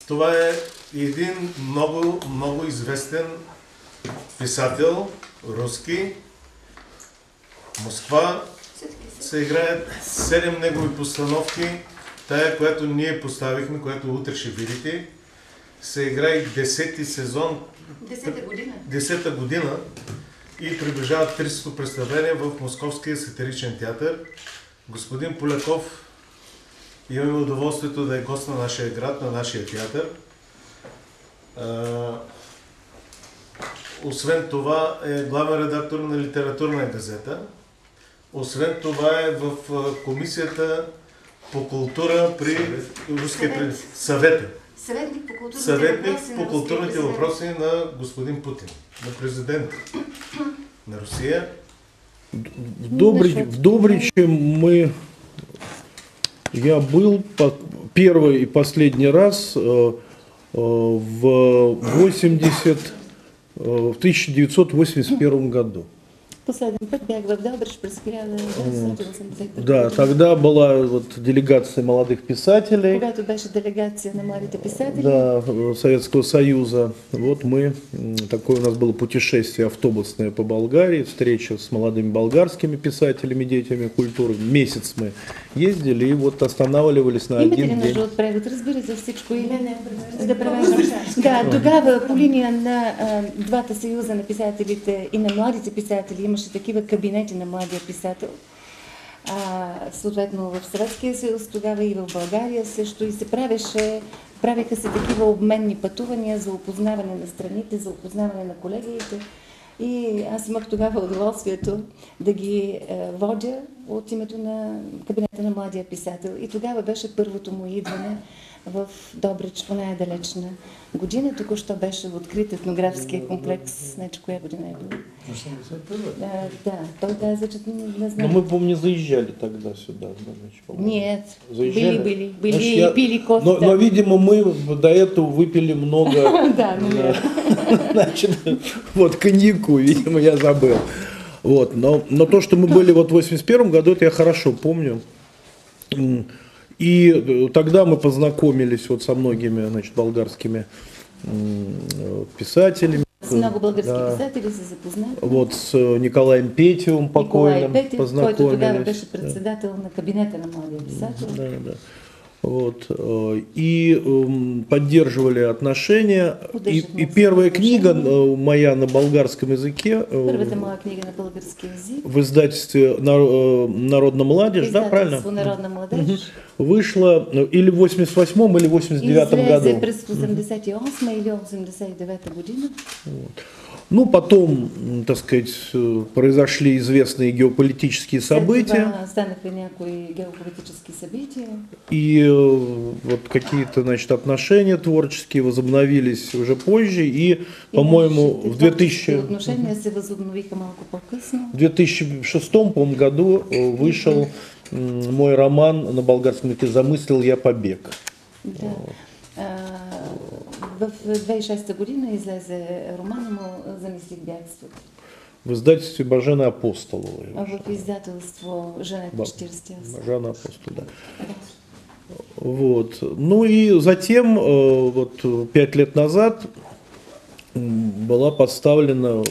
Това е един много известен писател, руски. Москва се играят 7 негови постановки. Тая, която ние поставихме, която утре ще видите, се играе 10-ти сезон, 10-та година и приближават 300 представления в Московския сатиричен театър. Господин Поляков, имаме удоволствието да е гост на нашия град, на нашия театър. Освен това е главен редактор на литературна газета. Освен това е в комисията по култура при руския съвета. Съветник по културните въпроси на господин Путин, на президента на Русия. В Добриче я был первый и последний раз в 1981 году. Последен път бях в Добрич през 1981 Да, тогда была вот делегация молодых писателей. Когато беше делегация на младите писатели. Да, Советского Союза. Вот мы, такое у нас было путешествие автобусное по Болгарии, встреча с молодыми болгарскими писателями, деятелями культуры. Месяц мы ездили и вот останавливались на один день. Имате ли нужда от превод? Разбира се всичко и да превеждам. Да, тогава по линия на двата съюза на писателите и на младите писатели имаше такива кабинети на младия писател. Съответно в Съветския съюз, тогава и в България също и правеха се такива обменни пътувания за опознаване на страните, за опознаване на колегиите. И аз имах тогава удоволствието да ги водя от името на кабинета на младия писател. И тогава беше първото му идване в Добрич по най-далечна година. Току-що беше открит етнографския комплекс. Значи, коя година е била? Да, той каза, че не знам. Но мы, помню, заезжали тогда сюда. Нет, заезжали? были и пили кофе. Но, видимо, мы до этого выпили много, значит, вот коньяку, видимо, я забыл. Вот, но то, что мы были вот в 81 году, это я хорошо помню. И тогда мы познакомились вот со многими, значит, болгарскими писателями. С много български писатели се запознахме. Вот с Николаем Петевым покойным познакомились. Който тогава беше председател на кабинета на младия писател. Да. Вот. И поддерживали отношения. И первая книга моя на болгарском языке Първата моя книга на български язык в издательстве «Народная молодежь», да, правильно? «Народная молодежь» вышла или в 88-м, или в 89-м году. Излезе през 88 или 89 година. Вот. Ну, потом, так сказать, произошли известные геополитические события. Станаха някои геополитические события. И вот какие-то, значит, отношения творческие возобновились уже позже. И по-моему, в 2006, по-моему, году вышел мой роман на болгарском языке «Замыслил я побег». Да. В 2006 година излезе романа му «Замислих бягството». В издательстве Бажена Апостолова. В издательство Женет 48. Бажена Апостол, да. Вот. Ну и затем, вот 5 лет назад, была поставлена в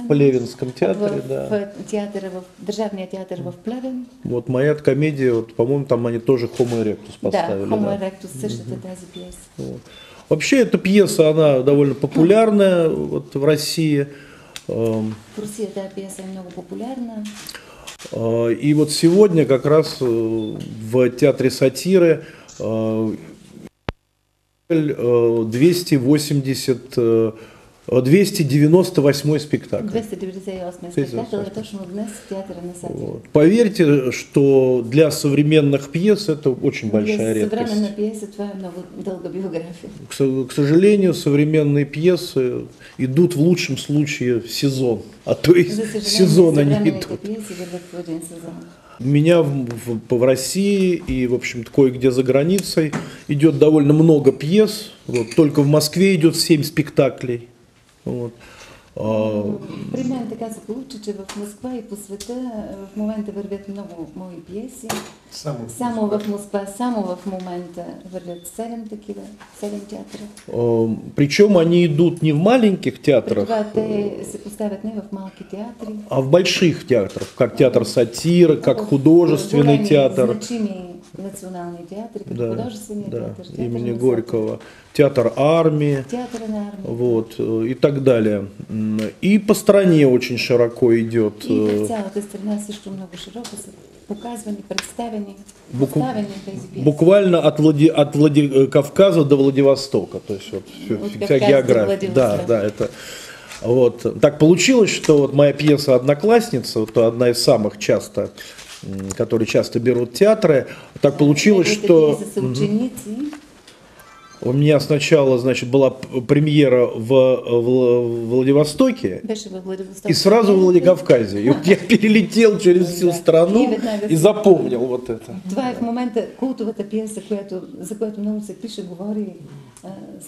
Плевенском театре, в Държавния театър в Плевен. Вот моя комедия, вот, по-моему, там они тоже Homo erectus поставили. Да, Homo erectus, същата тази пьеса. Вот. Вообще эта пьеса, она довольно популярная вот, в России. В России эта пьеса много популярна. И вот сегодня как раз в театре сатиры 298 спектакль. 298 спектакль, это точно днес в театре на сатире. Вот. Поверьте, что для современных пьес это очень большая редкость. Современная пьеса, твоя много долго биография. К сожалению, современные пьесы идут в лучшем случае в сезон, а то и сезон они идут. У меня в России и, в общем-то, кое-где за границей идет довольно много пьес. Вот, только в Москве идет 7 спектаклей. Вот. При мен така се получи, че в Москва и по света в момента вървят много мои пиеси. Само в Москва, само в момента вървят 7 такива, 7 театра. Причем они идут не в маленьких театрах, те се поставят не в малки театри, а в больших театрах, как театр сатиры, как художественный театр. Значими национальные театры, как художественный театр, театр имени Горького, театр армии, вот, и так далее. И по стране очень широко идет. И в цялата страна също много широко са показвани, представени, поставени тези пиеси. Буквально от Владикавказа до Владивостока, то есть вот вся география. Да, да, это вот. Так получилось, что вот моя пьеса «Одноклассница», вот одна из самых часто, которые часто берут театры, так получилось, что у меня сначала, значит, была премьера в Владивостоке и сразу в Владикавказе. И вот я перелетел через всю страну и запомнил вот это. Това е в момента култовата пиеса, за която много се пише, говори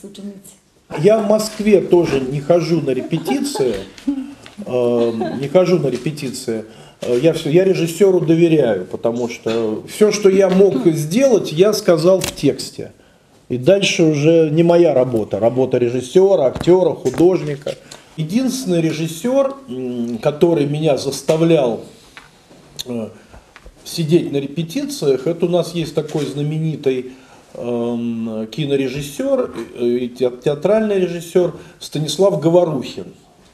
с ученици. Я в Москве тоже не хожу на репетиции. Я режиссеру доверяю, потому что все, что я мог сделать, я сказал в тексте. И дальше уже не моя работа, работа режиссера, актера, художника. Единственный режиссер, который меня заставлял сидеть на репетициях, это у нас есть такой знаменитый кинорежиссер и театральный режиссер Станислав Говорухин.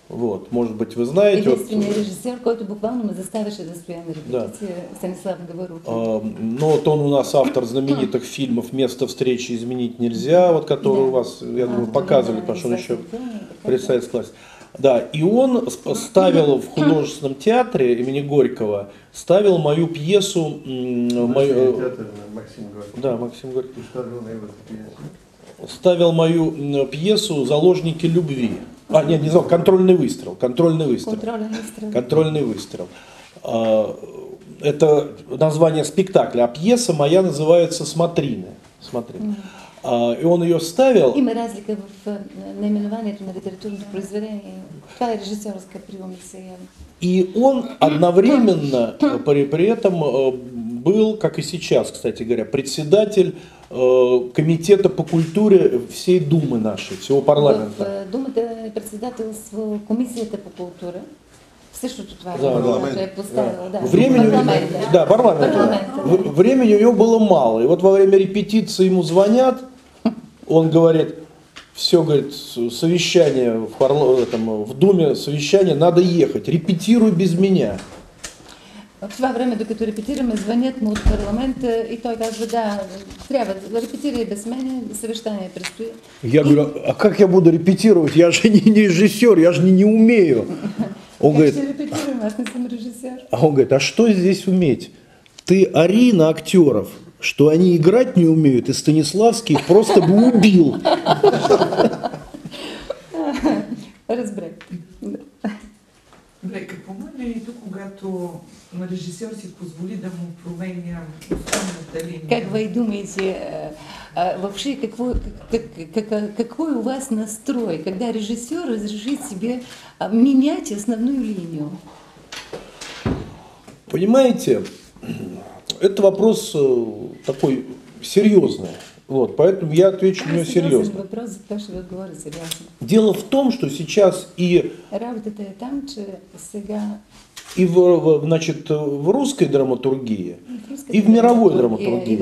Вот, может быть, вы знаете. Единственный режиссер, който буквално ме заставяше да стоя на репетиции, Станислав Говорухин. Но вот он у нас автор знаменитых фильмов «Место встречи изменить нельзя», вот которые у вас, я думаю, показывали, потому что он еще при советской власти. Да, и он ставил в художественном театре имени Горького, ставил мою пьесу... Максим Горький. Ставил мою пьесу «Заложники любви». Не знал, контрольный выстрел. Это название спектакля, а пьеса моя называется «Смотрины». И он ее ставил. Има разлика в наименованието на литературното произведение. Това е режисерска приумица. И он одновременно при этом был, как и сейчас, кстати говоря, председатель комитета по культуре всей Думы нашей, всего парламента. В Думата е председателство комисията по култура. Същото това е поставила. Парламента. Времени у него было мало. И вот во время репетиции ему звонят, он говорит, все, говорит, совещание в Думе, совещание, надо ехать, репетируй без меня. В това време, докато репетираме, звънят му от парламента и той казва, да, трябва да репетирай без мене, съвещание предстои. Я говорю, а как я буду репетировать? Я же не режиссер, я же не умею. Он говорит, а он говорит, а что здесь уметь? Ты ори на актеров, что они играть не умеют, и Станиславский их просто бы убил. Разбрах. Добре, какво му е мерито, когато режисьор си позволи да му променя основната линия? Как вы думаете, вообще какой у вас настрой, когда режиссер разрешит себе менять основную линию? Понимаете, это вопрос такой серьезный. Вот, поэтому я отвечу на него серьезно. Вопрос, за то, что вы говорите серьезно. Дело в том, что сейчас и в русской драматургии, и в мировой драматургии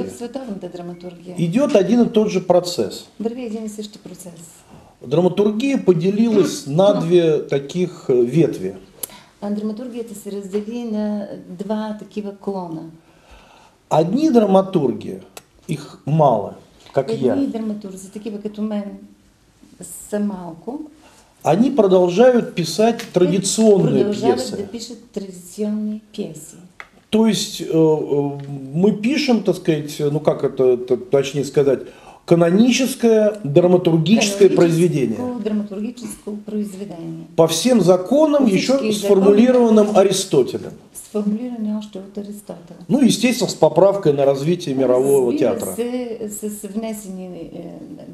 идет один и тот же процесс. Драматургия поделилась на две таких ветви. Драматургията се раздели на два такива клона. Одни драматурги, их мало, как я. Едни драматурзи, такива като мен, са малко. Они продолжают писать традиционные пьесы. Продолжают да пишут традиционные пьесы. То есть мы пишем, так сказать, ну как это точнее сказать, каноническое драматургическое произведение. Драматургическое произведение. По всем законам, еще сформулированным Аристотелем. Сформулированным още от Аристотеля. Ну, естественно, с поправкой на развитие мирового театра. С внесени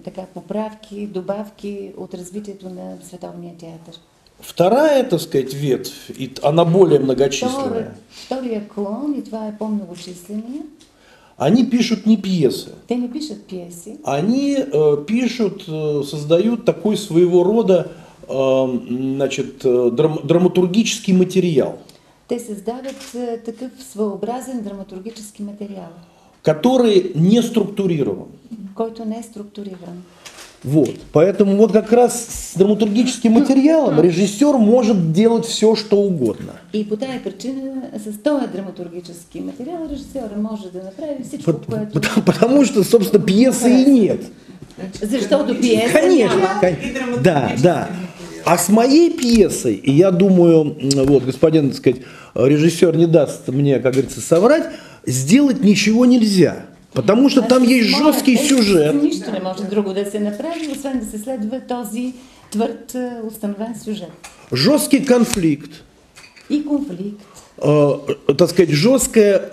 така поправки, добавки от развитието на световния театър. Вторая, так сказать, ветвь, она более многочисленная. Втория клон, и това е по-многочисления. Они пишут не пьесы. Те не пишат пиеси. Они пишут, создают такой своего рода значит, драматургический материал. Те създават такъв своеобразен драматургически материал, который не структурирован. който не е структуриран. Вот. Поэтому вот как раз с драматургическим материалом режиссер может делать все, что угодно. И по тая причина с този драматургически материал режисьора може да направи всичко, което... Потому что, собственно, пьесы и нет. Защото пиеса Конечно, няма. да, да. А с моей пьесой, и я думаю, вот господин, так сказать, режиссер не даст мне, как говорится, соврать, сделать ничего нельзя. Потому что там есть жесткий сюжет. Нищо не може друго да се направи, освен да се следва този твърд установен сюжет. Жесткий конфликт. И конфликт. Так сказать, жесткая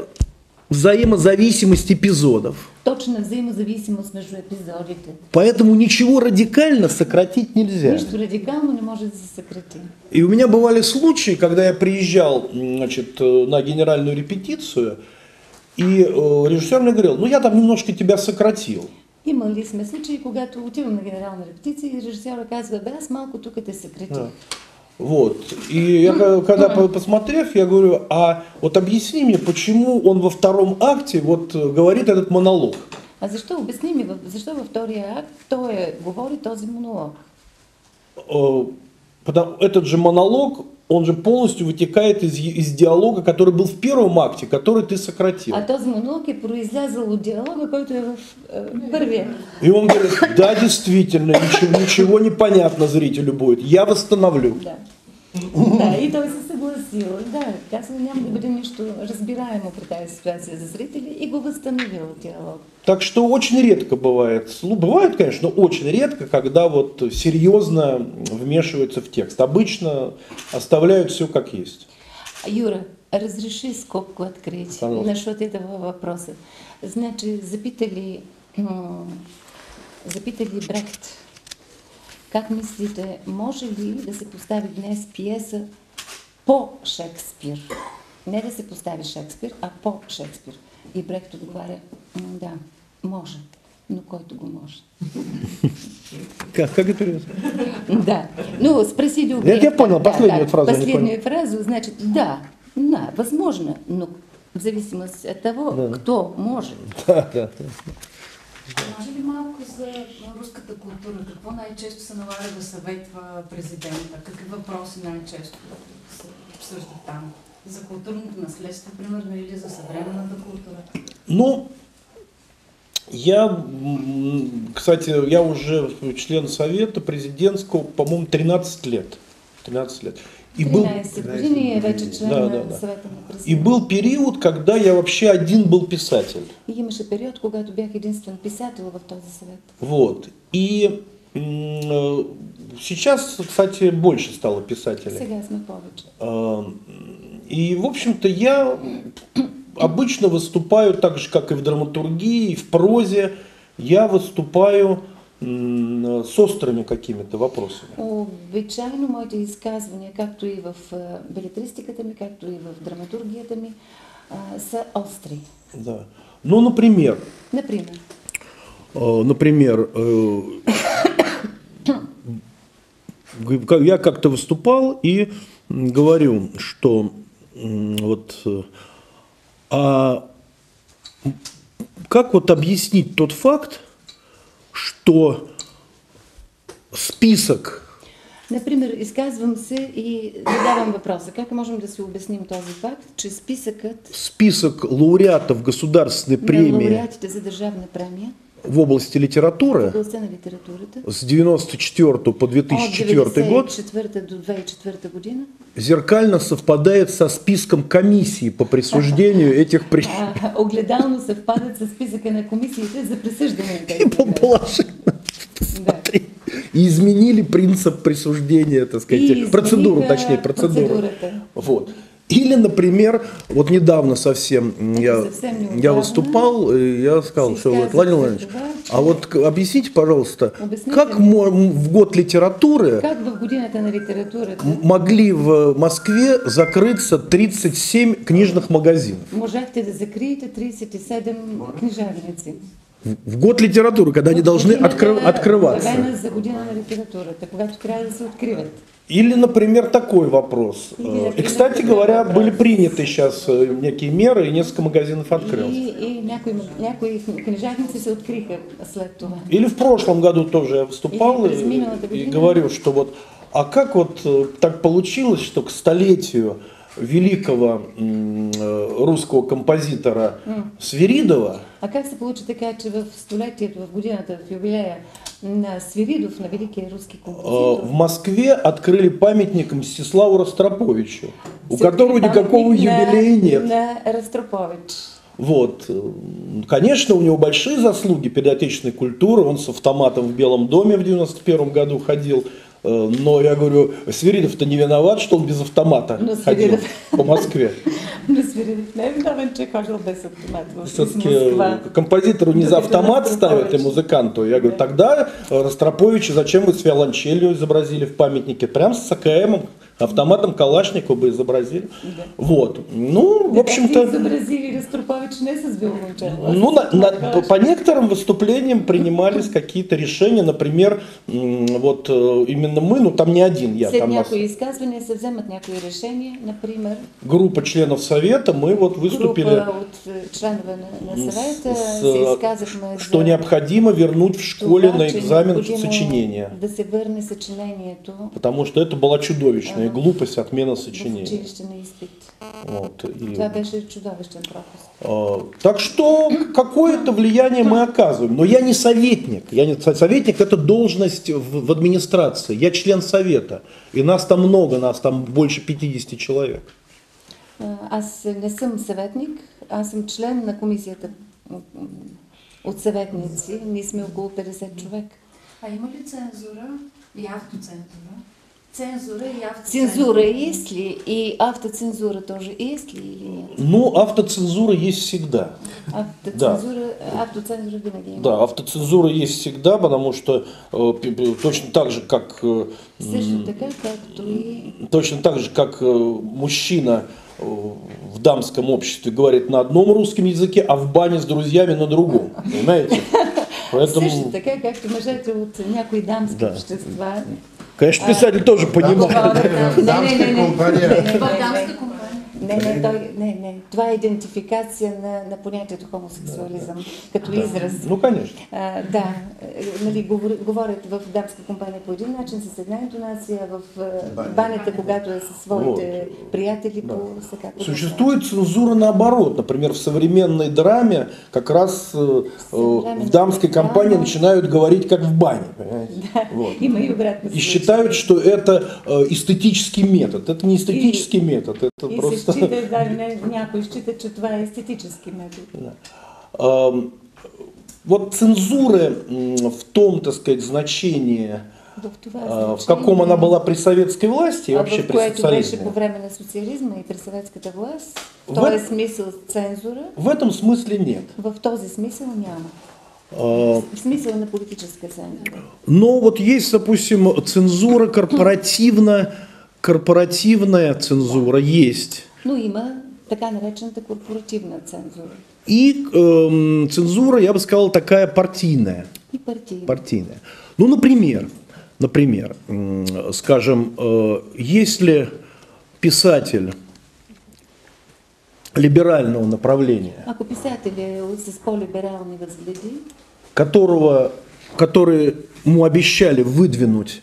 взаимозависимость эпизодов. Точна взаимозависимость между епизодите. Поэтому ничего радикально сократить нельзя. Нищо радикално не може да се съкрати. И у меня бывали случаи, когда я приезжал, значит, на генеральную репетицию, и режиссер мне говорил, ну я там немножко тебя сократил. Имали сме случаи, когато отивам на генерална репетиция и режисьора казва, бе, аз малко тук те съкратих. Да. Вот. И я когда посмотрев, я говорю, а вот объясни мне, почему он во втором акте вот говорит этот монолог? А защо, обясни ми, защо във втория акт той говори този монолог? Этот же монолог, он же полностью вытекает из диалога, который был в первом акте, который ты сократил. А този монолог е произлязъл от диалога, който е в първия. И он говорит, да, действительно, ничего не понятно зрителю будет, я восстановлю. Да. Да, и той се съгласил. Да, казва, няма да бъде нищо разбираемо при тази ситуация за зрители и го възстановил диалог. Так что очень редко бывает, бывает, конечно, но очень редко, когда вот серьезно вмешиваются в текст. Обычно оставляют все как есть. Юра, разреши скобку открыть, защото это въпросът. Значи, запитали Брехт, как мислите, може ли да се постави днес пиеса по Шекспир? Не да се постави Шекспир, а по Шекспир. И Брехт отговаря, да, може, но който го може. Как это? Да, ну спросили у Брехта. Я понял, последнюю фразу. Последнюю фразу, значит, да, возможно, но в зависимости от того, кто может. Да. Може ли малко за руската култура? Какво най-често се налага да съветва президента? Какви въпроси най-често се обсъждат там? За културното наследство, примерно, или за съвременната култура? Ну, кстати, я уже член Совета президентского, по-моему, 13 лет. 13 лет. 13 години е вече член на Съвета на президента. И был период, когда я вообще один был писатель. И имаше период, когато бях единствен писател в този съвет. Вот. И сейчас, кстати, больше стало писателей. Сега сме повече. И, в общем-то, я обычно выступаю так же, как и в драматургии, и в прозе. Я выступаю с острыми какими-то въпросами. Обичайно моите изказвания, както и в белетристиката ми, както и в драматургията ми, са остри. Да. Ну, например, я как-то выступал и говорю, что вот, как вот объяснить тот факт, что список... Например, изказвам се и задавам въпроса. Как можем да си обясним този факт, че Список лауреатов государственной премии... лауреатите за държавна премия в области литературы в областта на литературата с 94 по 2004 год от 1994 до 2004 година зеркально совпадает со списком комиссии по присуждению этих премий. Огледално съвпадат с списъка на комисиите за присъждане на тези премии. И изменили принцип присуждения, так сказать, процедуру. Процедурата. Вот. Или, например, вот недавно совсем я выступал, и я сказал, что вот, Владимир Владимирович, а вот объясните, пожалуйста, как в год литературы могли в Москве закрыться 37 книжных магазинов? Можете да закриете 37 книжарници. В год литературы, когда они должны открываться. За година на литературата, когато трябва да се откриват. Или, например, такой вопрос. И, кстати говоря, были приняты сейчас некие меры, и несколько магазинов открылось. И някои книжарници се откриха след това. Или в прошлом году тоже я выступал и говорю, что вот, а как вот так получилось, что к столетию великого русского композитора Свиридова. А как се получи така, че в столетието, в годината, в юбилея на Свиридов, на великий русский композитор, в Москве открыли памятник Мстиславу Ростроповичу, у которого никакого юбилея нет. На Ростропович. Вот. Конечно, у него большие заслуги перед отечественной культурой. Он с автоматом в Белом доме в 91 году ходил. Но я говорю, Свиридов-то не виноват, что он без автомата ходил по Москве. Но Свиридов не виновен, че ходил без автомата. Все-таки композитору не за автомат ставят и музыканту. Я говорю, тогда Ростроповича зачем вы с виолончелью изобразили в памятнике? Прям с АКМом, автоматом Калашникова бы изобразили. Да. Вот. Ну, в общем-то... Изобразили Ростропович не с виолончелью. Ну, по некоторым выступлениям принимались какие-то решения. Например, вот именно мы, ну там не один я. След там някои изказвания се вземат някои решения, например... Группа членов Совета, мы вот выступили... Группа от членове на Совета се изказахме что необходимо вернуть в школе на экзамен сочинение. Да се върне съчинението. Потому что это была чудовищная глупость, отмена сочинения. В училище на изпит. Вот, и... Това беше чудовищен пропуск. Так что какое-то влияние мы оказываем. Но я не советник. Советник – это должность в администрации. Я член Совета. И нас там много, нас там больше 50 человек. Аз не съм съветник, аз съм член на комисията от съветници. Ние сме около 50 човек. А има ли цензура и автоцензура? Цензура и автоцензура. Цензура есть ли? И автоцензура тоже есть ли или нет? Ну, автоцензура есть всегда. Автоцензура винаги има. Да, автоцензура есть всегда, потому что точно так же, как... Също така, както и... Точно так же, как мужчина в дамском обществе говорит на одном русском языке, а в бане с друзьями на другом. Понимаете? Поэтому... Също така, както мъжете от някои дамски общества. Конечно, писатель тоже понимает. Дамская компания. Не. Това е идентификация на понятието хомосексуализъм като израз. Ну, конечно. Да, нали, говорят в дамска компания по един начин, с една интонация, в банята, когато е със своите приятели, по сега. Существует цензура наоборот. Например, в современной драме как раз в дамской компании начинают говорить как в бане. Да, вот. И считают, что это эстетический метод. Это не эстетический метод, это просто... Някой счита, че това е естетический метод. Вот цензура в том, так сказать, значении, в каком она была при советской власти и вообще при социализме. По време на социализма и при советската власт, в този смисъл цензура? В этом смысле нет. В този смисъл няма. В смысле на политическая цензура. Но вот есть, допустим, цензура корпоративная цензура есть. Ну, има така наречената корпоративна цензура. И цензура, я бы сказал, такая партийная. И партийная. Ну, например, скажем, если писатель либерального направления, ако писатель с по-либерални възгледи, который ему обещали выдвинуть,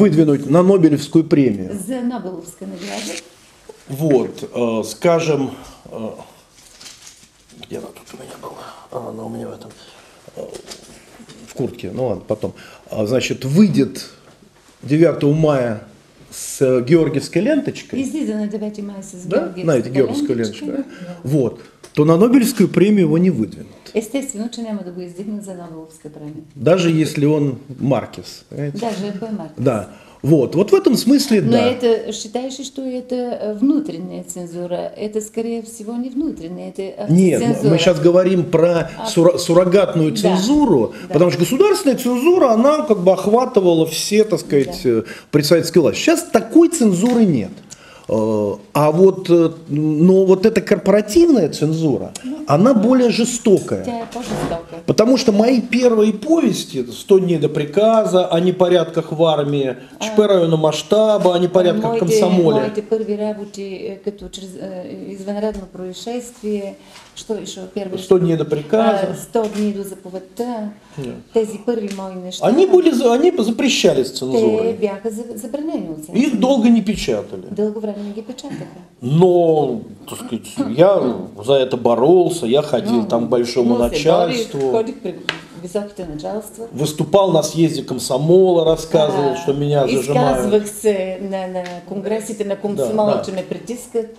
выдвинуть на Нобелевскую премию. За Нобелевскую награду. Вот, скажем, где она тут у меня была? Она у меня в этом, в куртке, ну ладно, потом. Значит, выйдет 9 мая с георгиевской ленточкой. Излиза на 9 мая с георгиевской ленточкой. Да? Вот. То на Нобелевскую премию его не выдвинут. Естествено, че няма да го издигнат за Нобелевска премия. Даже если он Маркес. Понимаете? Даже ако е Маркес. Да. Вот в этом смысле Но да. это, считаешь, что это внутренняя цензура? Это, скорее всего, не внутренняя, это Нет, цензура. мы сейчас говорим про суррогатную цензуру, да. потому что государственная цензура, она как бы охватывала все, так сказать, при советской власти. Сейчас такой цензуры нет. А вот, но вот эта корпоративная цензура, она более жестокая. Тя по-жестока. Потому что мои первые повести, «100 дней до приказа», о непорядках в армии, ЧП районного масштаба, о непорядках в комсомоле. Моите първи работи, като чрез извънредно происшествие, що еще первые? 100 дней до приказа. 100 дни до заповедта. Тези първи мои неща. Они запрещались Те цензурой. бяха забранени от цензура. Их долго не печатали. Дълго време не ги печатаха. Но, так сказать, я за это боролся, я ходил там к большому начальству. Ходих при високите началства. Выступал на съезде комсомола, рассказывал, что меня зажимают. Изказвах се на конгресите на комсомола, че ме притискат.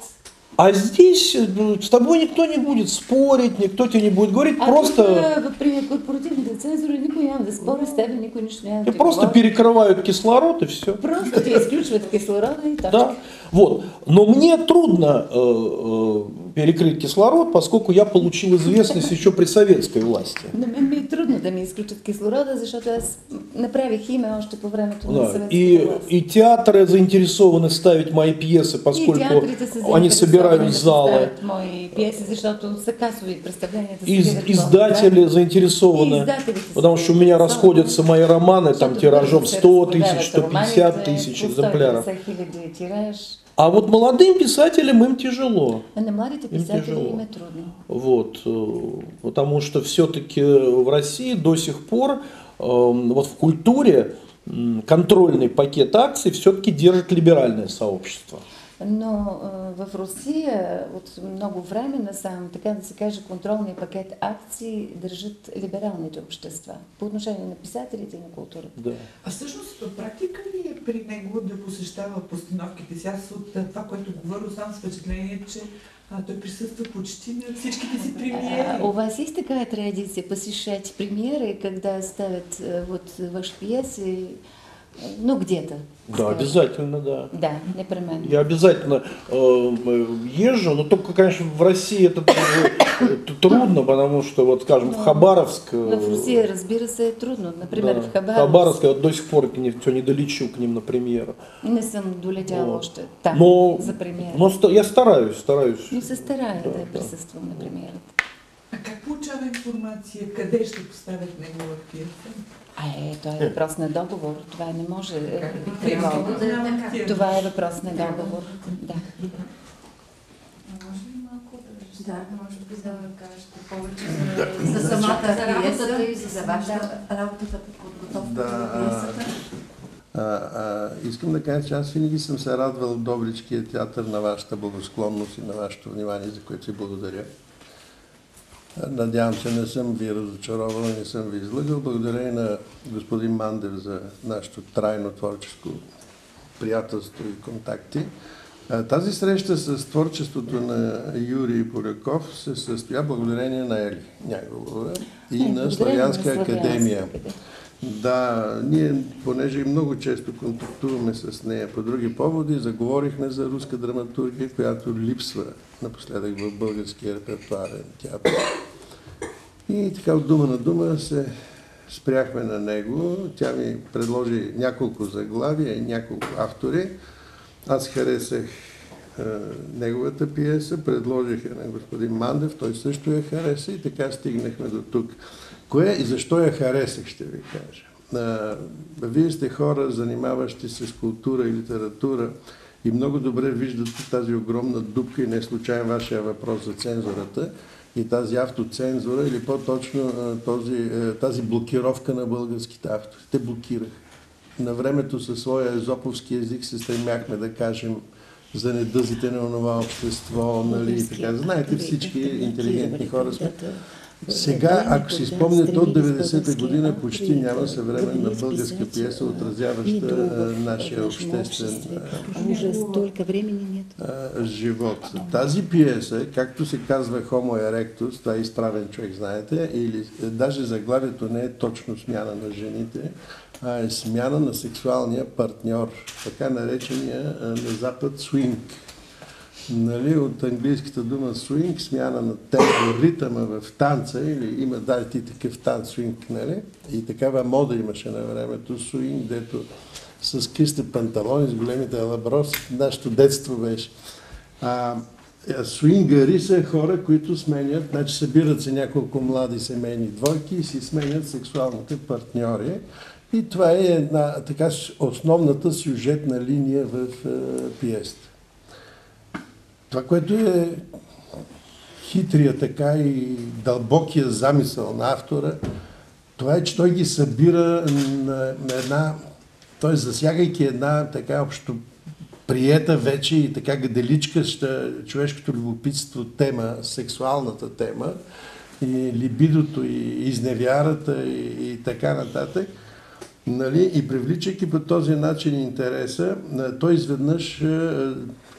А здесь с тобой никто не будет спорить, никто тебе не будет говорить, просто... При корпоративните цензури никой няма да спори с тебе, никой нищо няма да ти Просто говори. перекрывают кислород и все. Просто ти изключват кислорода и точка. Да. Вот. Но мне трудно перекрыть кислород, поскольку я получил известность еще при советской власти. На мен ми е трудно да ми изключат кислорода, защото аз направих име още по времето на съветската власт. И театры заинтересованы ставить мои пьесы, поскольку они собирают залы. Мои пьесы, защото са касови представленията. Издатели заинтересованы, потому что у меня расходятся мои романы там тиражом 100 тысяч, 150 тысяч экземпляров. А вот молодым писателям им тяжело. А на младите писатели им е трудно. Вот, потому что все-таки в России до сих пор вот в культуре контрольный пакет акций все-таки держит либеральное сообщество. Но в Русия от много време насам, така да се каже, контролния пакет акции държат либералните общества по отношение на писателите и на културата. Да. А всъщност практика ли е при него да посещава постановките? Сега от това, което говоря, оставам с впечатление, че той присъства почти на всичките си премиери. У вас есть такая традиция посещать премьеры, когда ставят вот ваши пьесы, ну где-то? Да, скажем? обязательно, да. Да, непременно. Я обязательно езжу, но только, конечно, в России это трудно, потому что, вот, скажем, в Хабаровск... В России, разбира се, е трудно. Например, да, в Хабаровск. Хабаровск, я до сих пор все не долечил к ним на премьеру. Не съм долетяла още там за премиера. Но я стараюсь. Но се старая да присъствам на премиерата. А как получава информация? Къде ще поставят негова пиеса? Това е въпрос на договор. Това не може. Това е въпрос на договор. Да. Може ли малко да може би да кажете повече за самата работата и за вашата работата по подготовка на пиесата? Искам да кажа, че аз винаги съм се радвал в Добричкия театър на вашата благосклонност и на вашето внимание, за което ви благодаря. Надявам се, не съм ви разочаровал, не съм ви излъгал. Благодаря и на господин Мандев за нашето трайно творческо приятелство и контакти. Тази среща с творчеството на Юрий Поляков се състоя благодарение на Ели Няколова и на Славянска академия. Да, ние, понеже много често контактуваме с нея по други поводи, заговорихме за руска драматургия, която липсва напоследък в българския репертуарен театър. И така от дума на дума се спряхме на него. Тя ми предложи няколко заглавия и няколко автори. Аз харесах неговата пиеса, предложих я на господин Мандев, той също я хареса и така стигнахме до тук. Кое и защо я харесах, ще ви кажа. Вие сте хора, занимаващи се с култура и литература и много добре виждате тази огромна дупка и не случайен вашия въпрос за цензурата и тази автоцензура или по-точно тази блокировка на българските автори. Те блокираха. На времето със своя езоповски език се стремяхме да кажем за недъзите на онова общество, нали, така. Знаете, всички интелигентни хора сме. Сега, ако си спомняте, от 90-та година почти няма съвременна българска пиеса, отразяваща нашия обществен живот. Тази пиеса, както се казва Homo erectus, това е изправен човек, знаете, или даже заглавието не е точно смяна на жените, е смяна на сексуалния партньор, така наречения на Запад свинг. Нали, от английската дума свинг, смяна на темпо, ритъма в танца, или има дайте такъв танц свинг, нали? И такава мода имаше на времето свинг, дето с късти панталони, с големите лаброси, нашето детство беше. Свингари са хора, които сменят, значи събират се няколко млади семейни двойки и си сменят сексуалните партньори. И това е една така основната сюжетна линия в пиесата. Това, което е хитрия така и дълбокия замисъл на автора, това е, че той ги събира на една, т.е. засягайки една така общо приета вече и така гаделичкаща човешкото любопитство тема, сексуалната тема, и либидото, и изневярата, и така нататък, нали? И привличайки по този начин интереса, той изведнъж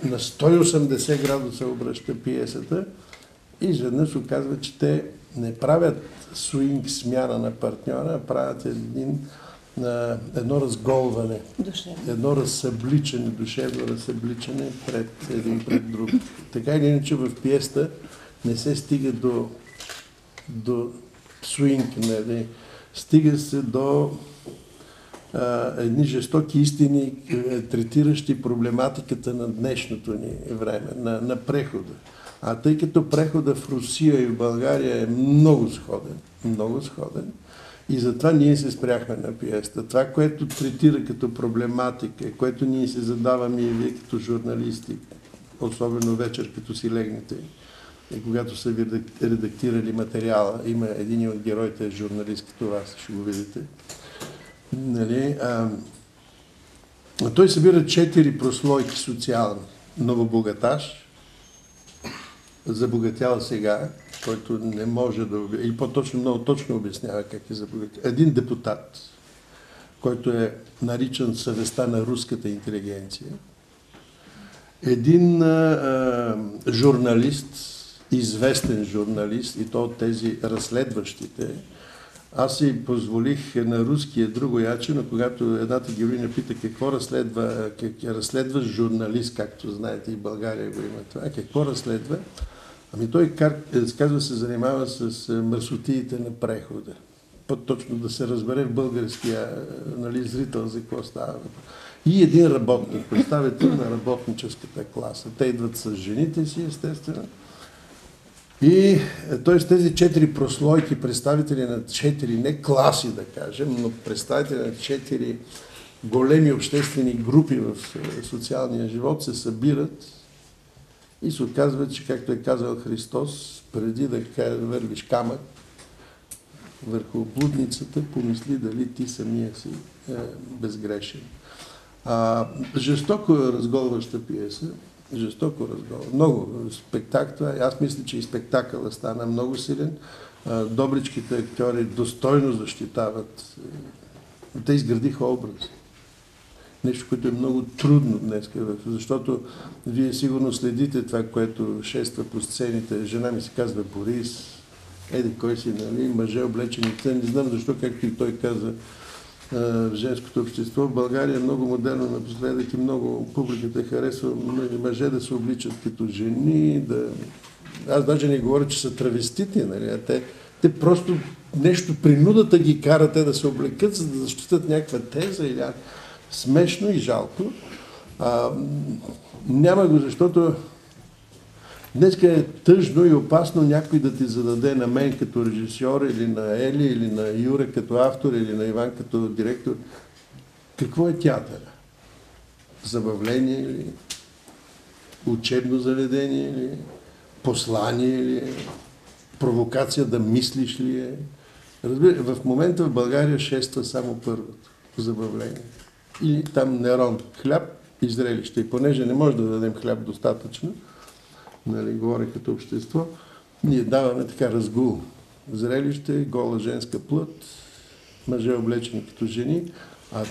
на 180 градуса обръща пиесата и изведнъж оказва, че те не правят свинг смяна на партньора, а правят едно разголване, едно разсъбличане, душевно разсъбличане пред един пред друг. Така или иначе в пиесата не се стига до свинг, нали? Стига се до едни жестоки истини, третиращи проблематиката на днешното ни време, на прехода. А тъй като прехода в Русия и в България е много сходен, и затова ние се спряхме на пиесата. Това, което третира като проблематика, което ние се задаваме и вие като журналисти, особено вечер, като си легнете, и когато са ви редактирали материала, има един от героите, журналист като вас, ще го видите. Нали, той събира 4 прослойки социални. Новобогаташ, забогатял сега, който не може да... Или по-точно, много точно обяснява как е забогатял. Един депутат, който е наричан съвестта на руската интелигенция. Един журналист, известен журналист, и то от тези разследващите. Аз си позволих на руския друго яче, но когато едната героиня пита какво разследва, разследваш журналист, както знаете и в България го има това, какво разследва, ами той казва се занимава с мърсотиите на прехода. По-точно да се разбере в българския, нали, зрител за какво става. И един работник, представител на работническата класа. Те идват с жените си, естествено. И т.е. тези 4 прослойки, представители на 4, не класи да кажем, но представители на 4 големи обществени групи в социалния живот се събират и се оказва, че както е казал Христос, преди да вървиш камък върху блудницата, помисли дали ти самия си безгрешен. Жестоко разголваща пиеса, жестоко разговор. Много спектакъл. Аз мисля, че и спектакъла стана много силен. Добричките актьори достойно защитават. Те изградиха образ. Нещо, което е много трудно днес, защото вие сигурно следите това, което шества по сцените. Жена ми се казва Борис, еди кой си, нали, мъже облечени. Не знам защо, както и той каза, в женското общество. В България е много модерно напоследък и много публиката харесва мъже да се обличат като жени. Аз даже не говоря, че са травестити, нали? Те просто нещо принудата ги кара те да се облекат, за да защитат някаква теза или смешно и жалко. Няма го, защото днеска е тъжно и опасно някой да ти зададе на мен като режисьор, или на Ели, или на Юра като автор, или на Иван като директор. Какво е театъра? Забавление или учебно заведение или послание или провокация да мислиш ли е? Разбира, в момента в България шества само първото забавление. И там Нерон, хляб и зрелище. И понеже не може да дадем хляб достатъчно, нали, говоря като общество, ние даваме така разгул. Зрелище, гола женска плът, мъже облечени като жени, а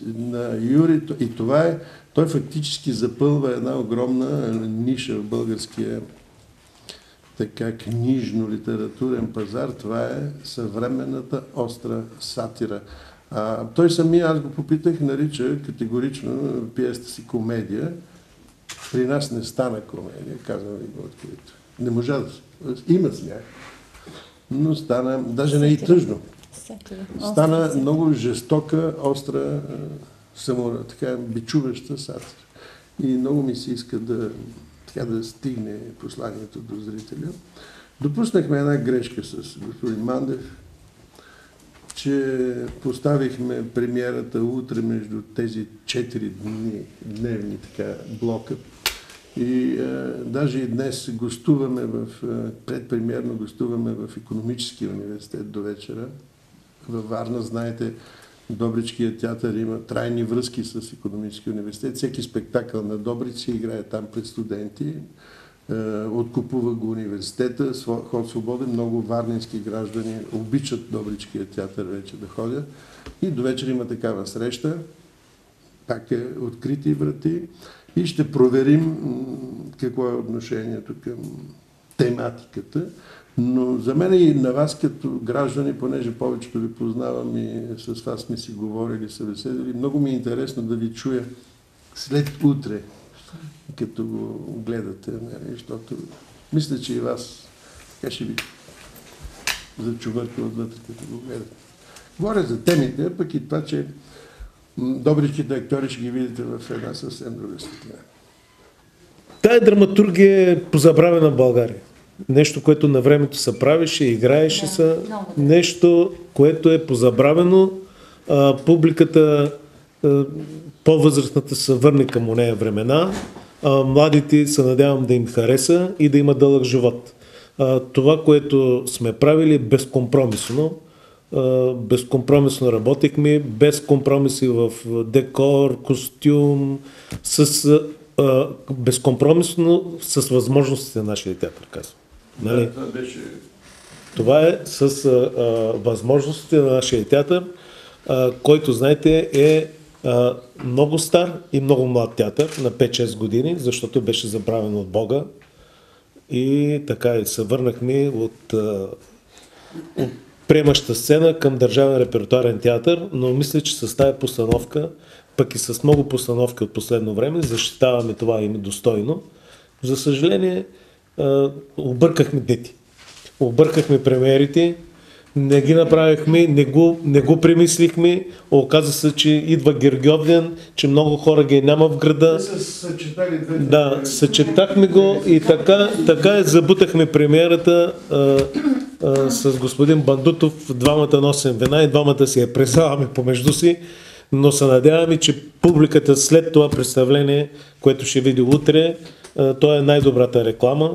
на Юри, и това е, той фактически запълва една огромна ниша в българския така книжно-литературен пазар. Това е съвременната остра сатира. Той самия, аз го попитах, нарича категорично пиесата си комедия. При нас не стана комедия, казвам ви го открито. Не можа да се. Има смях, но стана, даже не и тъжно. Стана много жестока, остра, така бичуваща сатира. И много ми се иска да стигне посланието до зрителя. Допуснахме една грешка с господин Мандев, че поставихме премиерата утре между тези 4 дневни блока. И даже и днес предпремиерно гостуваме в Икономическия университет до вечера. Във Варна, знаете, Добричкият театър има трайни връзки с Икономическия университет. Всеки спектакъл на Добрич се играе там пред студенти. Откупува го университета, ход свободен, много варненски граждани обичат Добричкият театър вече да ходят. И до вечер има такава среща, пак е открити врати и ще проверим какво е отношението към тематиката. Но за мен и на вас като граждани, понеже повечето ви познавам и с вас сме си говорили, събеседили, много ми е интересно да ви чуя след утре, като го гледате, защото мисля, че и вас така ще ви зачувърка отвътре, като го гледате. Говоря за темите, пък и това, че добричките актьори ще ги видите в една съвсем друга светлина. Тая драматургия е позабравена в България. Нещо, което на времето се правеше, играеше се, нещо, което е позабравено. Публиката, по-възрастната се върне към онея времена. Младите се надявам да им хареса и да има дълъг живот. Това, което сме правили, безкомпромисно. Безкомпромисно работихме, без компромиси в декор, костюм, безкомпромисно с възможностите на нашия театър, казвам. Нали? Това е с възможностите на нашия театър, който, знаете, е много стар и много млад театър, на 5-6 години, защото беше забравен от Бога. И така и се върнахме от приемаща сцена към Държавен репертуарен театър, но мисля, че с тази постановка, пък и с много постановки от последно време, защитаваме това име достойно. За съжаление, объркахме дети. Объркахме премиерите, не ги направихме, не го премислихме. Оказа се, че идва Гергьовден, че много хора ги няма в града. Да, съчетахме го и така забутахме премиерата с господин Бандутов. Двамата носим вина и двамата си я презаваме помежду си, но се надяваме, че публиката след това представление, което ще види утре, то е най-добрата реклама.